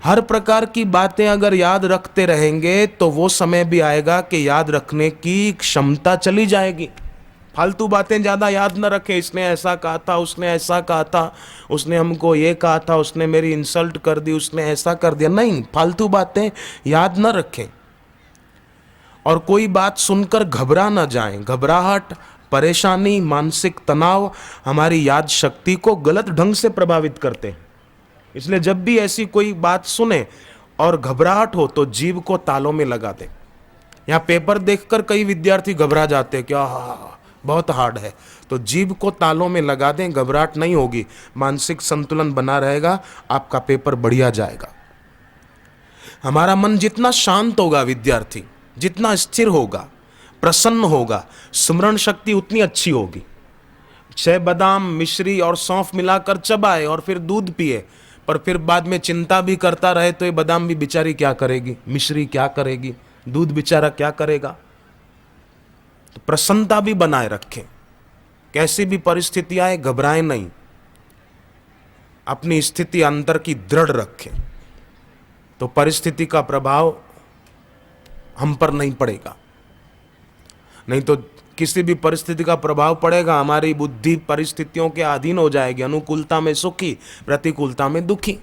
हर प्रकार की बातें अगर याद रखते रहेंगे तो वो समय भी आएगा कि याद रखने की क्षमता चली जाएगी। फालतू बातें ज़्यादा याद न रखें, इसने ऐसा कहा था, उसने ऐसा कहा था, उसने हमको ये कहा था, उसने मेरी इंसल्ट कर दी, उसने ऐसा कर दिया, नहीं, फालतू बातें याद न रखें। और कोई बात सुनकर घबरा न जाएं। घबराहट, परेशानी, मानसिक तनाव हमारी याद शक्ति को गलत ढंग से प्रभावित करते हैं। इसलिए जब भी ऐसी कोई बात सुने और घबराहट हो तो जीभ को तालों में लगा दें। यहाँ पेपर देखकर कई विद्यार्थी घबरा जाते हैं, क्या बहुत हार्ड है, तो जीभ को तालों में लगा दें, घबराहट नहीं होगी, मानसिक संतुलन बना रहेगा, आपका पेपर बढ़िया जाएगा। हमारा मन जितना शांत होगा विद्यार्थी, जितना स्थिर होगा, प्रसन्न होगा, स्मरण शक्ति उतनी अच्छी होगी। 6 बादाम, मिश्री और सौंफ मिलाकर चबाए और फिर दूध पिए, पर फिर बाद में चिंता भी करता रहे तो ये बादाम भी बेचारी क्या करेगी, मिश्री क्या करेगी, दूध बेचारा क्या करेगा। तो प्रसन्नता भी बनाए रखें, कैसी भी परिस्थिति आए घबराएं नहीं, अपनी स्थिति अंतर की दृढ़ रखें, तो परिस्थिति का प्रभाव हम पर नहीं पड़ेगा। नहीं तो किसी भी परिस्थिति का प्रभाव पड़ेगा, हमारी बुद्धि परिस्थितियों के अधीन हो जाएगी, अनुकूलता में सुखी, प्रतिकूलता में दुखी।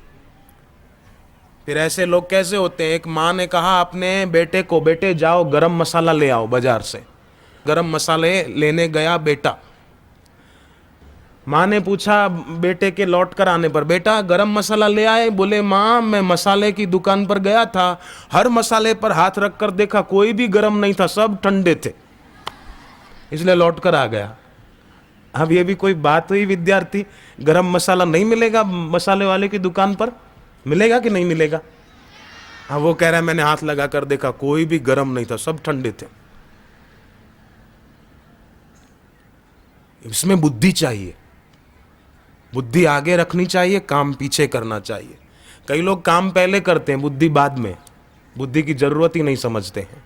फिर ऐसे लोग कैसे होते हैं, एक माँ ने कहा अपने बेटे को, बेटे जाओ गरम मसाला ले आओ बाजार से। गरम मसाले लेने गया बेटा। माँ ने पूछा बेटे के लौट कर आने पर, बेटा गरम मसाला ले आए? बोले माँ मैं मसाले की दुकान पर गया था, हर मसाले पर हाथ रख कर देखा, कोई भी गरम नहीं था, सब ठंडे थे, इसलिए लौट कर आ गया। अब ये भी कोई बात हुई विद्यार्थी? गरम मसाला नहीं मिलेगा मसाले वाले की दुकान पर, मिलेगा कि नहीं मिलेगा? हाँ, वो कह रहा है मैंने हाथ लगा कर देखा, कोई भी गरम नहीं था, सब ठंडे थे। इसमें बुद्धि चाहिए, बुद्धि आगे रखनी चाहिए, काम पीछे करना चाहिए। कई लोग काम पहले करते हैं, बुद्धि बाद में, बुद्धि की जरूरत ही नहीं समझते हैं।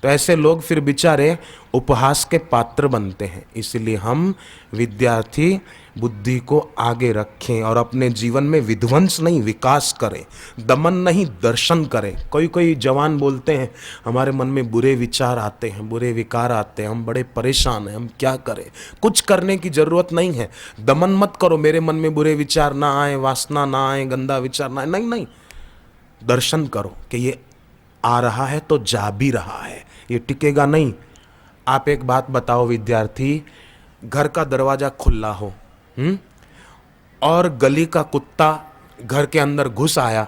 तो ऐसे लोग फिर बेचारे उपहास के पात्र बनते हैं। इसलिए हम विद्यार्थी बुद्धि को आगे रखें और अपने जीवन में विध्वंस नहीं विकास करें, दमन नहीं दर्शन करें। कोई जवान बोलते हैं हमारे मन में बुरे विचार आते हैं, बुरे विकार आते हैं, हम बड़े परेशान हैं, हम क्या करें? कुछ करने की जरूरत नहीं है। दमन मत करो, मेरे मन में बुरे विचार ना आए, वासना ना आए, गंदा विचार ना आए, नहीं नहीं, दर्शन करो कि ये आ रहा है तो जा भी रहा है, ये टिकेगा नहीं। आप एक बात बताओ विद्यार्थी, घर का दरवाजा खुला हो और गली का कुत्ता घर के अंदर घुस आया,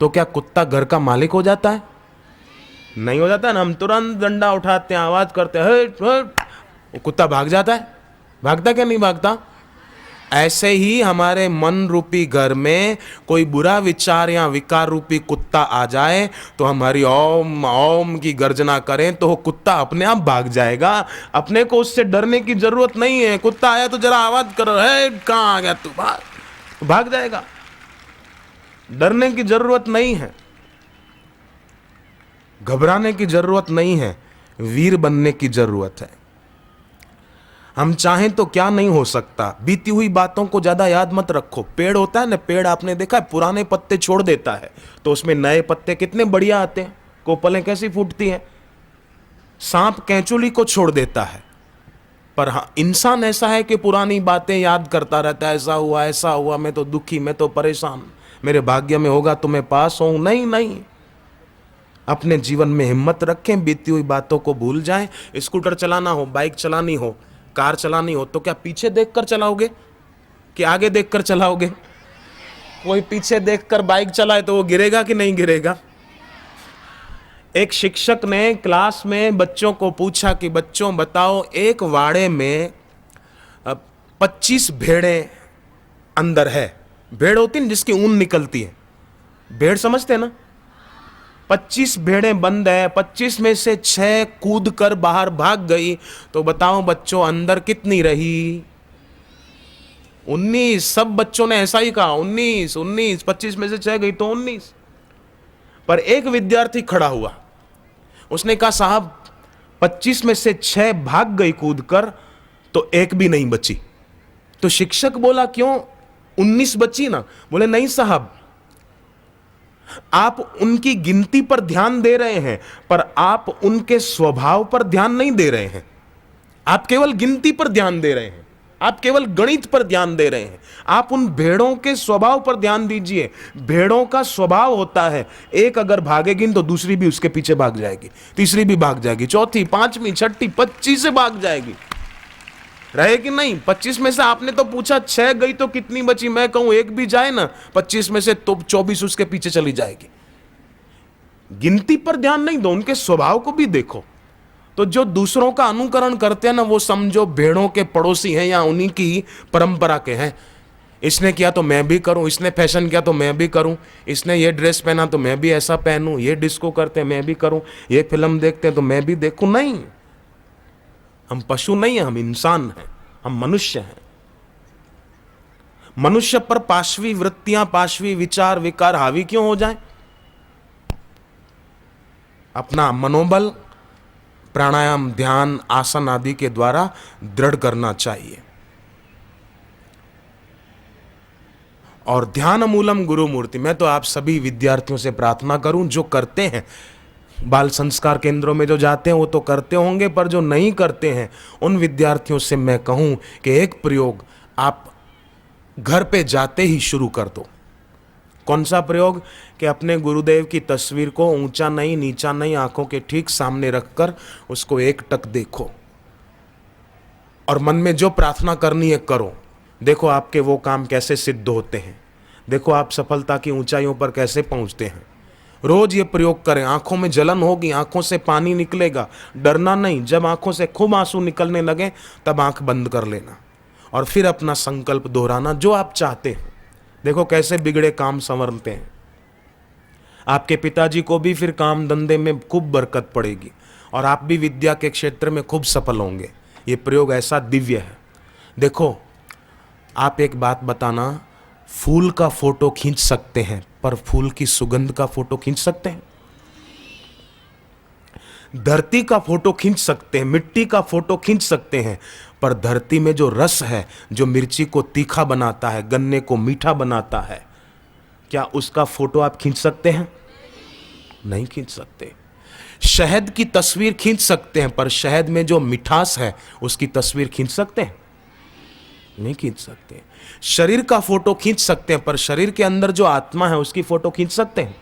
तो क्या कुत्ता घर का मालिक हो जाता है? नहीं हो जाता ना। हम तुरंत डंडा उठाते हैं, आवाज करते हैं, हट हट, वो कुत्ता भाग जाता है। भागता क्या नहीं भागता? ऐसे ही हमारे मन रूपी घर में कोई बुरा विचार या विकार रूपी कुत्ता आ जाए तो हमारी ओम ओम की गर्जना करें तो वो कुत्ता अपने आप भाग जाएगा। अपने को उससे डरने की जरूरत नहीं है। कुत्ता आया तो जरा आवाज करो, है कहाँ आ गया तू, भाग, भाग जाएगा। डरने की जरूरत नहीं है, घबराने की जरूरत नहीं है, वीर बनने की जरूरत है। हम चाहें तो क्या नहीं हो सकता। बीती हुई बातों को ज्यादा याद मत रखो। पेड़ होता है ना, पेड़ आपने देखा है, पुराने पत्ते छोड़ देता है तो उसमें नए पत्ते कितने बढ़िया आते हैं, कोपलें कैसी फूटती हैं। सांप कैंचुली को छोड़ देता है, पर हाँ, इंसान ऐसा है कि पुरानी बातें याद करता रहता है, ऐसा हुआ, मैं तो दुखी, मैं तो परेशान, मेरे भाग्य में होगा तो मैं पास हूं। नहीं नहीं, अपने जीवन में हिम्मत रखें, बीती हुई बातों को भूल जाएं। स्कूटर चलाना हो, बाइक चलानी हो, कार चलानी हो, तो क्या पीछे देखकर चलाओगे कि आगे देखकर चलाओगे? कोई पीछे देखकर बाइक चलाए तो वो गिरेगा कि नहीं गिरेगा? एक शिक्षक ने क्लास में बच्चों को पूछा कि बच्चों बताओ, एक वाड़े में 25 भेड़ें अंदर है। भेड़ होती है जिसकी ऊन निकलती है, भेड़ समझते हैं ना? 25 भेड़ें बंद है, 25 में से 6 कूद कर बाहर भाग गई, तो बताओ बच्चों अंदर कितनी रही? 19। सब बच्चों ने ऐसा ही कहा, 19 19, 25 में से 6 गई तो 19। पर एक विद्यार्थी खड़ा हुआ, उसने कहा साहब 25 में से 6 भाग गई कूद कर तो एक भी नहीं बची। तो शिक्षक बोला क्यों, 19 बची ना? बोले नहीं साहब, आप उनकी गिनती पर ध्यान दे रहे हैं, पर आप उनके स्वभाव पर ध्यान नहीं दे रहे हैं। आप केवल गिनती पर ध्यान दे रहे हैं, आप केवल गणित पर ध्यान दे रहे हैं। आप उन भेड़ों के स्वभाव पर ध्यान दीजिए। भेड़ों का स्वभाव होता है, एक अगर भागेगी तो दूसरी भी उसके पीछे भाग जाएगी, तीसरी भी भाग जाएगी, चौथी, पांचवी, छठी, 25 से भाग जाएगी। रहे कि नहीं? 25 में से आपने तो पूछा 6 गई तो कितनी बची? मैं कहूं एक भी जाए ना 25 में से तो 24 उसके पीछे चली जाएगी। गिनती पर ध्यान नहीं दो, उनके स्वभाव को भी देखो। तो जो दूसरों का अनुकरण करते हैं ना, वो समझो भेड़ों के पड़ोसी हैं या उन्हीं की परंपरा के हैं। इसने किया तो मैं भी करूं, इसने फैशन किया तो मैं भी करूं, इसने ये ड्रेस पहना तो मैं भी ऐसा पहनूं, ये डिस्को करते हैं मैं भी करूं, ये फिल्म देखते हैं तो मैं भी देखूं। नहीं, हम पशु नहीं हैं, हम इंसान हैं, हम मनुष्य हैं। मनुष्य पर पाशवी वृत्तियां, पाशवी विचार, विकार हावी क्यों हो जाएं? अपना मनोबल प्राणायाम, ध्यान, आसन आदि के द्वारा दृढ़ करना चाहिए। और ध्यान मूलम गुरु मूर्ति। मैं तो आप सभी विद्यार्थियों से प्रार्थना करूं, जो करते हैं बाल संस्कार केंद्रों में जो जाते हैं वो तो करते होंगे, पर जो नहीं करते हैं उन विद्यार्थियों से मैं कहूं कि एक प्रयोग आप घर पे जाते ही शुरू कर दो। कौन सा प्रयोग? कि अपने गुरुदेव की तस्वीर को ऊंचा नहीं, नीचा नहीं, आंखों के ठीक सामने रखकर उसको एक टक देखो और मन में जो प्रार्थना करनी है करो। देखो आपके वो काम कैसे सिद्ध होते हैं, देखो आप सफलता की ऊंचाइयों पर कैसे पहुंचते हैं। रोज ये प्रयोग करें। आंखों में जलन होगी, आंखों से पानी निकलेगा, डरना नहीं। जब आंखों से खूब आंसू निकलने लगे तब आंख बंद कर लेना और फिर अपना संकल्प दोहराना जो आप चाहते हैं। देखो कैसे बिगड़े काम संवरते हैं। आपके पिताजी को भी फिर काम धंधे में खूब बरकत पड़ेगी और आप भी विद्या के क्षेत्र में खूब सफल होंगे। ये प्रयोग ऐसा दिव्य है। देखो, आप एक बात बताना, फूल का फोटो खींच सकते हैं पर फूल की सुगंध का फोटो खींच सकते हैं? धरती का फोटो खींच सकते हैं, मिट्टी का फोटो खींच सकते हैं, पर धरती में जो रस है, जो मिर्ची को तीखा बनाता है, गन्ने को मीठा बनाता है, क्या उसका फोटो आप खींच सकते हैं? नहीं खींच सकते। शहद की तस्वीर खींच सकते हैं, पर शहद में जो मिठास है उसकी तस्वीर खींच सकते हैं? नहीं खींच सकते। शरीर का फोटो खींच सकते हैं, पर शरीर के अंदर जो आत्मा है उसकी फोटो खींच सकते हैं?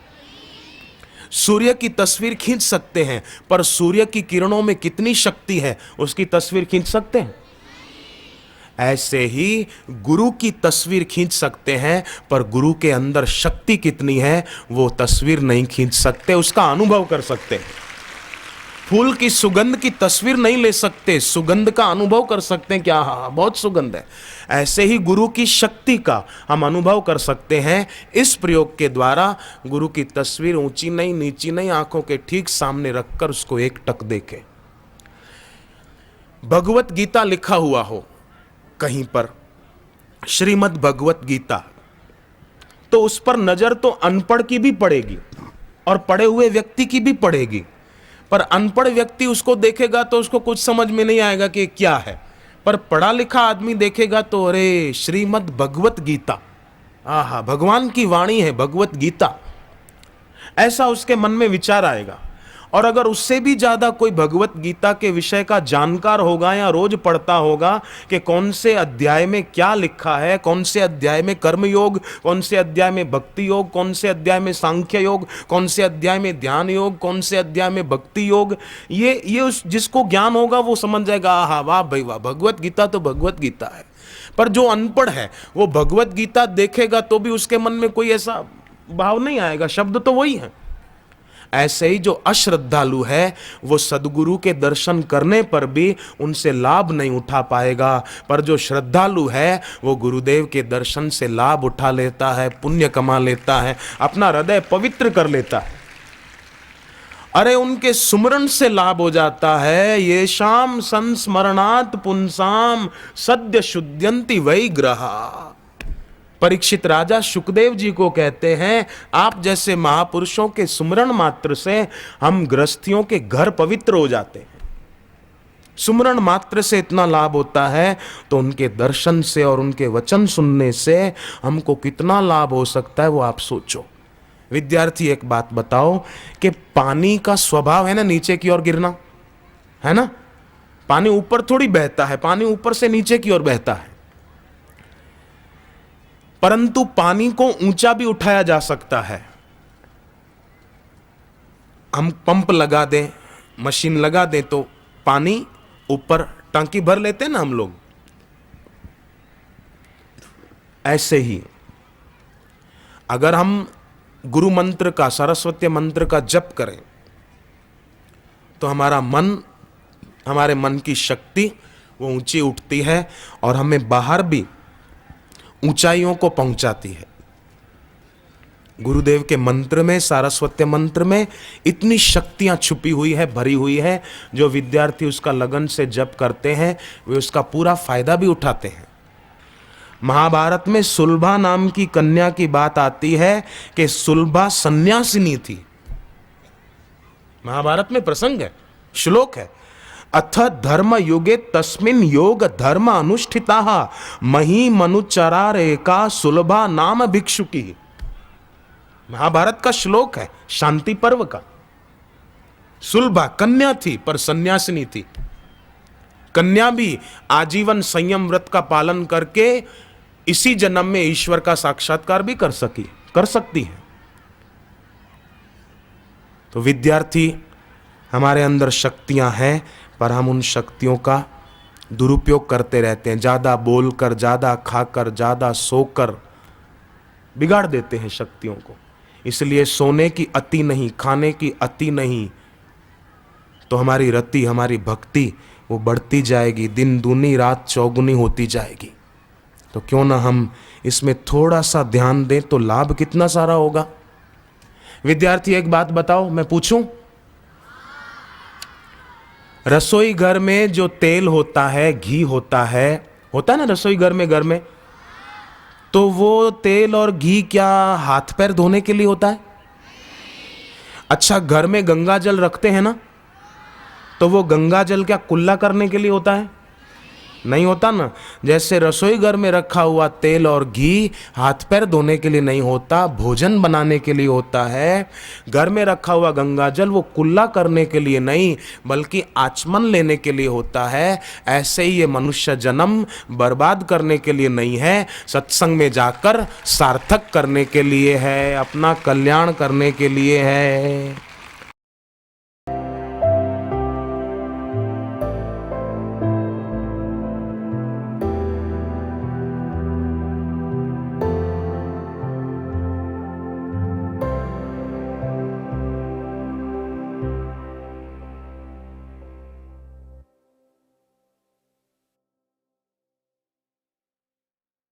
सूर्य की तस्वीर खींच सकते हैं, पर सूर्य की किरणों में कितनी शक्ति है उसकी तस्वीर खींच सकते हैं? ऐसे ही गुरु की तस्वीर खींच सकते हैं, पर गुरु के अंदर शक्ति कितनी है वो तस्वीर नहीं खींच सकते, उसका अनुभव कर सकते हैं। फूल की सुगंध की तस्वीर नहीं ले सकते, सुगंध का अनुभव कर सकते हैं। क्या हाँ, बहुत सुगंध है। ऐसे ही गुरु की शक्ति का हम अनुभव कर सकते हैं इस प्रयोग के द्वारा। गुरु की तस्वीर ऊंची नहीं, नीची नहीं, आंखों के ठीक सामने रखकर उसको एक टक देखें। भगवत गीता लिखा हुआ हो कहीं पर, श्रीमद् भगवत गीता, तो उस पर नजर तो अनपढ़ की भी पड़ेगी और पढ़े हुए व्यक्ति की भी पड़ेगी। पर अनपढ़ व्यक्ति उसको देखेगा तो उसको कुछ समझ में नहीं आएगा कि क्या है, पर पढ़ा लिखा आदमी देखेगा तो अरे श्रीमद् भगवत गीता, आहा, भगवान की वाणी है भगवत गीता, ऐसा उसके मन में विचार आएगा। और अगर उससे भी ज्यादा कोई भगवत गीता के विषय का जानकार होगा या रोज पढ़ता होगा कि कौन से अध्याय में क्या लिखा है, कौन से अध्याय में कर्म योग, कौन से अध्याय में भक्ति योग, कौन से अध्याय में सांख्य योग, कौन से अध्याय में ध्यान योग, कौन से अध्याय में भक्ति योग, ये उस जिसको ज्ञान होगा वो समझ जाएगा, आहा वाह भाई वाह, भगवत गीता तो भगवत गीता है। पर जो अनपढ़ है वो भगवत गीता देखेगा तो भी उसके मन में कोई ऐसा भाव नहीं आएगा, शब्द तो वही है। ऐसे ही जो अश्रद्धालु है वो सद्गुरु के दर्शन करने पर भी उनसे लाभ नहीं उठा पाएगा, पर जो श्रद्धालु है वो गुरुदेव के दर्शन से लाभ उठा लेता है, पुण्य कमा लेता है, अपना हृदय पवित्र कर लेता है। अरे उनके सुमरण से लाभ हो जाता है। ये शाम संस्मरणात् पुंसाम सद्य शुद्ध्यन्ति वै ग्रहा। परीक्षित राजा सुखदेव जी को कहते हैं, आप जैसे महापुरुषों के सुमरण मात्र से हम गृहस्थियों के घर पवित्र हो जाते हैं। सुमरण मात्र से इतना लाभ होता है तो उनके दर्शन से और उनके वचन सुनने से हमको कितना लाभ हो सकता है वो आप सोचो। विद्यार्थी एक बात बताओ कि पानी का स्वभाव है ना नीचे की ओर गिरना, है ना? पानी ऊपर थोड़ी बहता है, पानी ऊपर से नीचे की ओर बहता है। परंतु पानी को ऊंचा भी उठाया जा सकता है। हम पंप लगा दें, मशीन लगा दें तो पानी ऊपर टंकी भर लेते हैं ना हम लोग। ऐसे ही अगर हम गुरु मंत्र का, सरस्वती मंत्र का जप करें तो हमारे मन की शक्ति वो ऊंची उठती है और हमें बाहर भी ऊंचाइयों को पहुंचाती है। गुरुदेव के मंत्र में, सारस्वत मंत्र में इतनी शक्तियां छुपी हुई है, भरी हुई है। जो विद्यार्थी उसका लगन से जप करते हैं वे उसका पूरा फायदा भी उठाते हैं। महाभारत में सुलभा नाम की कन्या की बात आती है कि सुलभा सन्यासिनी थी। महाभारत में प्रसंग है, श्लोक है, अथ धर्म युगे तस्मिन् योग धर्म अनुष्ठिता मही मनुचरा रेका सुलभा नाम भिक्षुकी। महाभारत का श्लोक है, शांति पर्व का। सुलभा कन्या थी पर सन्यासिनी थी। कन्या भी आजीवन संयम व्रत का पालन करके इसी जन्म में ईश्वर का साक्षात्कार भी कर सकती है। तो विद्यार्थी, हमारे अंदर शक्तियां हैं पर हम उन शक्तियों का दुरुपयोग करते रहते हैं। ज्यादा बोलकर, ज्यादा खाकर, ज्यादा सोकर बिगाड़ देते हैं शक्तियों को। इसलिए सोने की अति नहीं, खाने की अति नहीं, तो हमारी रति, हमारी भक्ति वो बढ़ती जाएगी, दिन दूनी रात चौगुनी होती जाएगी। तो क्यों ना हम इसमें थोड़ा सा ध्यान दें तो लाभ कितना सारा होगा। विद्यार्थी एक बात बताओ, मैं पूछूं, रसोई घर में जो तेल होता है, घी होता है ना रसोई घर में, तो वो तेल और घी क्या हाथ पैर धोने के लिए होता है? अच्छा, घर में गंगा जल रखते हैं ना, तो वो गंगा जल क्या कुल्ला करने के लिए होता है? नहीं होता ना। जैसे रसोई घर में रखा हुआ तेल और घी हाथ पैर धोने के लिए नहीं होता, भोजन बनाने के लिए होता है। घर में रखा हुआ गंगा जल वो कुल्ला करने के लिए नहीं बल्कि आचमन लेने के लिए होता है। ऐसे ही ये मनुष्य जन्म बर्बाद करने के लिए नहीं है, सत्संग में जाकर सार्थक करने के लिए है, अपना कल्याण करने के लिए है।